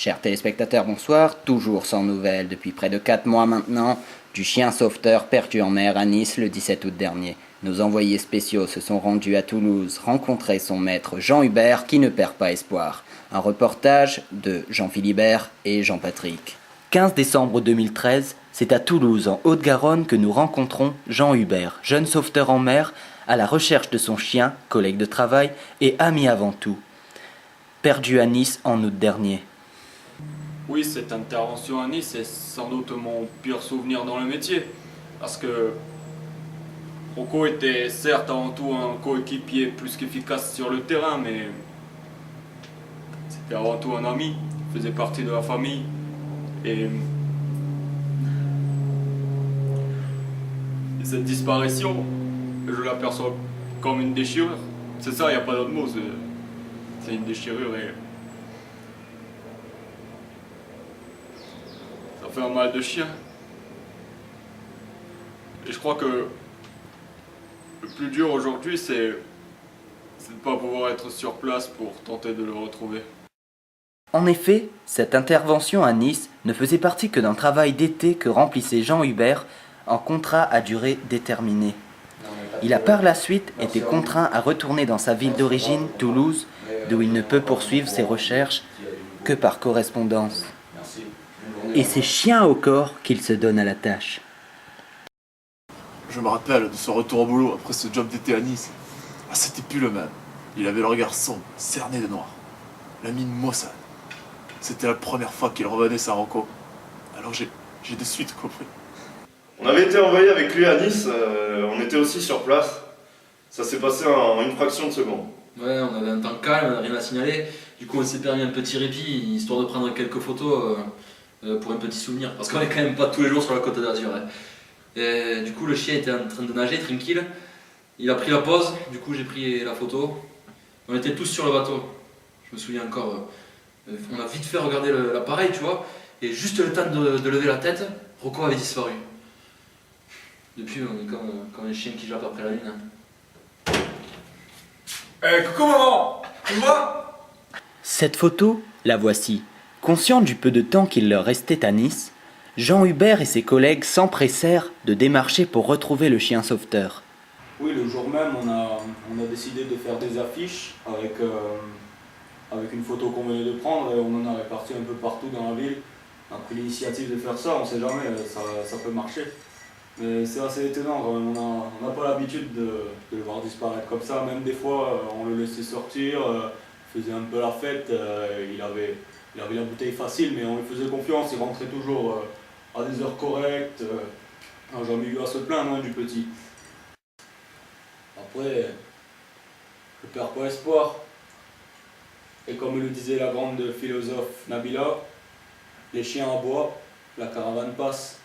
Chers téléspectateurs, bonsoir. Toujours sans nouvelles depuis près de 4 mois maintenant du chien sauveteur perdu en mer à Nice le 17 août dernier. Nos envoyés spéciaux se sont rendus à Toulouse rencontrer son maître Jean Hubert qui ne perd pas espoir. Un reportage de Jean Philibert et Jean-Patrick. 15 décembre 2013, c'est à Toulouse en Haute-Garonne que nous rencontrons Jean Hubert, jeune sauveteur en mer à la recherche de son chien, collègue de travail et ami avant tout. Perdu à Nice en août dernier. Oui, cette intervention à Nice est sans doute mon pire souvenir dans le métier. Parce que Rocco était certes avant tout un coéquipier plus qu'efficace sur le terrain, mais c'était avant tout un ami, il faisait partie de la famille. Et cette disparition, je l'aperçois comme une déchirure. C'est ça, il n'y a pas d'autre mot, c'est une déchirure et ça fait un mal de chien. Et je crois que le plus dur aujourd'hui, c'est de ne pas pouvoir être sur place pour tenter de le retrouver. En effet, cette intervention à Nice ne faisait partie que d'un travail d'été que remplissait Jean Hubert en contrat à durée déterminée. Il a par la suite été contraint à retourner dans sa ville d'origine, Toulouse, d'où il ne peut poursuivre ses recherches que par correspondance. Et c'est chien au corps qu'il se donne à la tâche. Je me rappelle de son retour au boulot après ce job d'été à Nice. Ah, c'était plus le même. Il avait le regard sombre, cerné de noir. La mine maussade. C'était la première fois qu'il revenait sans Rocco. Alors j'ai de suite compris. On avait été envoyé avec lui à Nice, on était aussi sur place. Ça s'est passé en une fraction de seconde. Ouais, on avait un temps calme, on n'avait rien à signaler. Du coup, on s'est permis un petit répit, histoire de prendre quelques photos pour un petit souvenir. Parce qu'on est quand même pas tous les jours sur la Côte d'Azur. Hein. Et du coup, le chien était en train de nager, tranquille. Il a pris la pause, du coup j'ai pris la photo. On était tous sur le bateau. Je me souviens encore, on a vite fait regarder l'appareil, tu vois. Et juste le temps de lever la tête, Rocco avait disparu. Depuis, on est comme un chien qui jappe après la lune. Hein. Coucou maman, tu vois? Cette photo, la voici. Conscient du peu de temps qu'il leur restait à Nice, Jean Hubert et ses collègues s'empressèrent de démarcher pour retrouver le chien sauveteur. Oui, le jour même, on a décidé de faire des affiches avec une photo qu'on venait de prendre et on en a réparti un peu partout dans la ville. On a pris l'initiative de faire ça, on ne sait jamais, ça peut marcher. Mais c'est assez étonnant quand même, on n'a pas l'habitude de le voir disparaître comme ça. Même des fois, on le laissait sortir, faisait un peu la fête, il avait la bouteille facile, mais on lui faisait confiance, il rentrait toujours à des heures correctes. On n'a jamais eu à se plaindre du petit. Après, je perds pas espoir. Et comme le disait la grande philosophe Nabila, les chiens aboient, la caravane passe.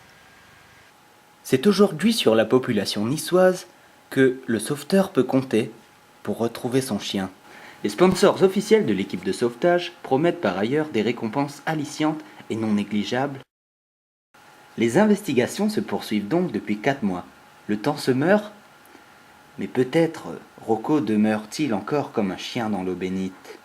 C'est aujourd'hui sur la population niçoise que le sauveteur peut compter pour retrouver son chien. Les sponsors officiels de l'équipe de sauvetage promettent par ailleurs des récompenses alléchantes et non négligeables. Les investigations se poursuivent donc depuis 4 mois. Le temps se meurt, mais peut-être Rocco demeure-t-il encore comme un chien dans l'eau bénite.